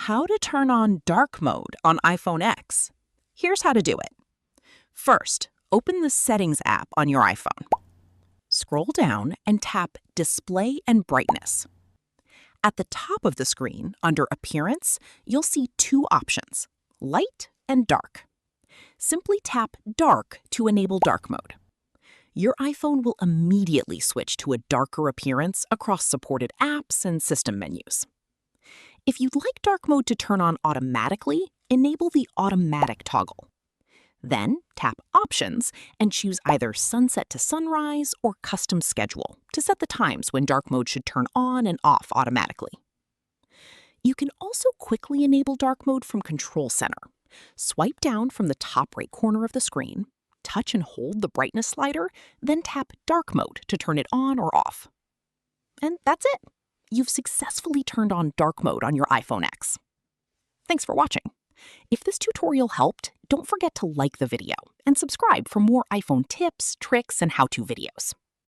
How to turn on dark mode on iPhone X. Here's how to do it. First, open the Settings app on your iPhone. Scroll down and tap Display and Brightness. At the top of the screen, under Appearance, you'll see two options, Light and Dark. Simply tap Dark to enable dark mode. Your iPhone will immediately switch to a darker appearance across supported apps and system menus. If you'd like dark mode to turn on automatically, enable the Automatic toggle. Then tap Options and choose either Sunset to Sunrise or Custom Schedule to set the times when dark mode should turn on and off automatically. You can also quickly enable dark mode from Control Center. Swipe down from the top right corner of the screen, touch and hold the brightness slider, then tap Dark Mode to turn it on or off. And that's it. You've successfully turned on dark mode on your iPhone X. Thanks for watching. If this tutorial helped, don't forget to like the video and subscribe for more iPhone tips, tricks, and how-to videos.